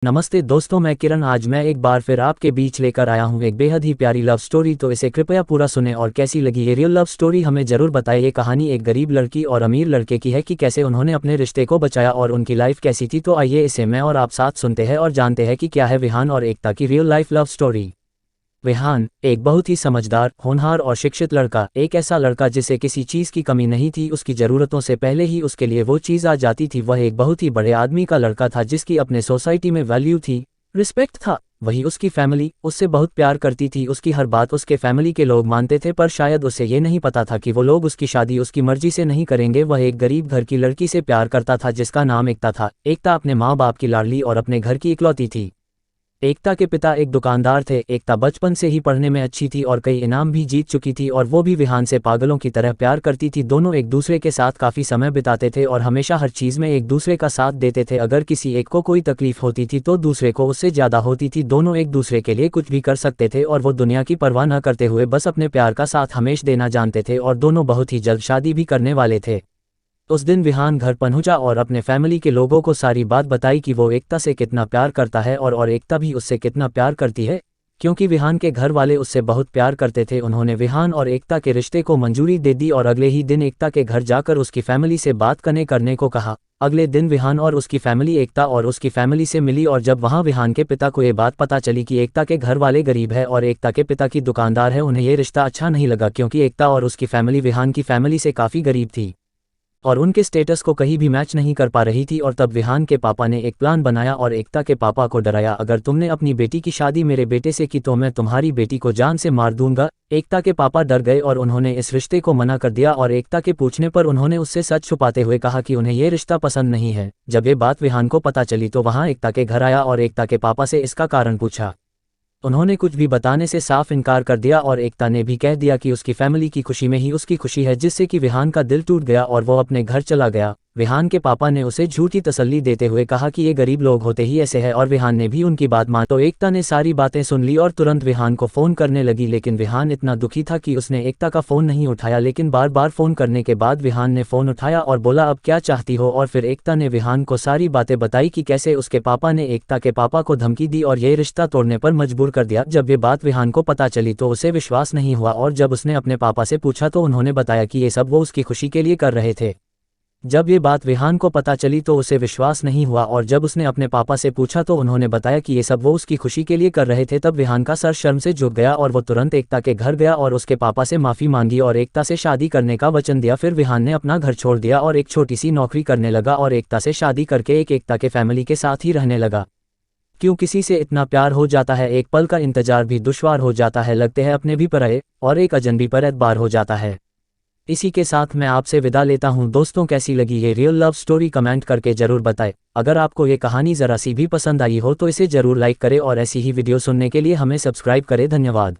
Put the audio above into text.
नमस्ते दोस्तों, मैं किरण। आज मैं एक बार फिर आपके बीच लेकर आया हूँ एक बेहद ही प्यारी लव स्टोरी। तो इसे कृपया पूरा सुने और कैसी लगी ये रियल लव स्टोरी हमें ज़रूर बताएं। ये कहानी एक गरीब लड़की और अमीर लड़के की है कि कैसे उन्होंने अपने रिश्ते को बचाया और उनकी लाइफ कैसी थी। तो आइए इसे मैं और आप साथ सुनते हैं और जानते हैं कि क्या है विहान और एकता की real life love story. Vihaan एक बहुत ही समझदार, होनहार और शिक्षित लड़का, एक ऐसा लड़का जिसे किसी चीज़ की कमी नहीं थी। उसकी ज़रूरतों से पहले ही उसके लिए वो चीज़ आ जाती थी। वह एक बहुत ही बड़े आदमी का लड़का था जिसकी अपने सोसाइटी में वैल्यू थी, रिस्पेक्ट था। वही उसकी फैमिली उससे बहुत प्यार करती थी। उसकी हर बात उसके फैमिली के लोग मानते थे, पर शायद उसे ये नहीं पता था कि वो लोग उसकी शादी उसकी मर्जी से नहीं करेंगे। वह एक गरीब घर की लड़की से प्यार करता था जिसका नाम एकता था। एकता अपने माँ बाप की लाडली और अपने घर की इकलौती थी। एकता के पिता एक दुकानदार थे। एकता बचपन से ही पढ़ने में अच्छी थी और कई इनाम भी जीत चुकी थी और वो भी विहान से पागलों की तरह प्यार करती थी। दोनों एक दूसरे के साथ काफ़ी समय बिताते थे और हमेशा हर चीज़ में एक दूसरे का साथ देते थे। अगर किसी एक को कोई तकलीफ होती थी तो दूसरे को उससे ज़्यादा होती थी। दोनों एक दूसरे के लिए कुछ भी कर सकते थे और वो दुनिया की परवाह न करते हुए बस अपने प्यार का साथ हमेशा देना जानते थे और दोनों बहुत ही जल्द शादी भी करने वाले थे। उस दिन विहान घर पहुंचा और अपने फैमिली के लोगों को सारी बात बताई कि वो एकता से कितना प्यार करता है और एकता भी उससे कितना प्यार करती है, क्योंकि विहान के घर वाले उससे बहुत प्यार करते थे। उन्होंने विहान और एकता के रिश्ते को मंजूरी दे दी और अगले ही दिन एकता के घर जाकर उसकी फैमिली से बात करने को कहा। अगले दिन विहान और उसकी फैमिली एकता और उसकी फैमिली से मिली और जब वहां विहान के पिता को ये बात पता चली कि एकता के घर वाले गरीब है और एकता के पिता की दुकानदार है, उन्हें ये रिश्ता अच्छा नहीं लगा, क्योंकि एकता और उसकी फैमिली विहान की फैमिली से काफ़ी गरीब थी और उनके स्टेटस को कहीं भी मैच नहीं कर पा रही थी। और तब विहान के पापा ने एक प्लान बनाया और एकता के पापा को डराया, अगर तुमने अपनी बेटी की शादी मेरे बेटे से की तो मैं तुम्हारी बेटी को जान से मार दूंगा। एकता के पापा डर गए और उन्होंने इस रिश्ते को मना कर दिया और एकता के पूछने पर उन्होंने उससे सच छुपाते हुए कहा कि उन्हें ये रिश्ता पसंद नहीं है। जब ये बात विहान को पता चली तो वहाँ एकता के घर आया और एकता के पापा से इसका कारण पूछा। उन्होंने कुछ भी बताने से साफ इनकार कर दिया और एकता ने भी कह दिया कि उसकी फैमिली की खुशी में ही उसकी खुशी है, जिससे कि विहान का दिल टूट गया और वो अपने घर चला गया। विहान के पापा ने उसे झूठी तसल्ली देते हुए कहा कि ये गरीब लोग होते ही ऐसे हैं और विहान ने भी उनकी बात मान। तो एकता ने सारी बातें सुन ली और तुरंत विहान को फ़ोन करने लगी, लेकिन विहान इतना दुखी था कि उसने एकता का फ़ोन नहीं उठाया। लेकिन बार बार फ़ोन करने के बाद विहान ने फ़ोन उठाया और बोला, अब क्या चाहती हो। और फिर एकता ने विहान को सारी बातें बताई कि कैसे उसके पापा ने एकता के पापा को धमकी दी और ये रिश्ता तोड़ने पर मजबूर कर दिया। जब ये बात विहान को पता चली तो उसे विश्वास नहीं हुआ और जब उसने अपने पापा से पूछा तो उन्होंने बताया कि ये सब वो उसकी खुशी के लिए कर रहे थे। जब ये बात विहान को पता चली तो उसे विश्वास नहीं हुआ और जब उसने अपने पापा से पूछा तो उन्होंने बताया कि ये सब वो उसकी खुशी के लिए कर रहे थे। तब विहान का सर शर्म से झुक गया और वो तुरंत एकता के घर गया और उसके पापा से माफ़ी मांगी और एकता से शादी करने का वचन दिया। फिर विहान ने अपना घर छोड़ दिया और एक छोटी सी नौकरी करने लगा और एकता से शादी करके एक एकता के फैमिली के साथ ही रहने लगा। क्यों किसी से इतना प्यार हो जाता है, एक पल का इंतजार भी दुश्वार हो जाता है, लगते हैं अपने भी पराये और एक अजनबी पर एतबार हो जाता है। इसी के साथ मैं आपसे विदा लेता हूं। दोस्तों, कैसी लगी ये रियल लव स्टोरी कमेंट करके ज़रूर बताएं। अगर आपको ये कहानी ज़रा सी भी पसंद आई हो तो इसे ज़रूर लाइक करें और ऐसी ही वीडियो सुनने के लिए हमें सब्सक्राइब करें। धन्यवाद।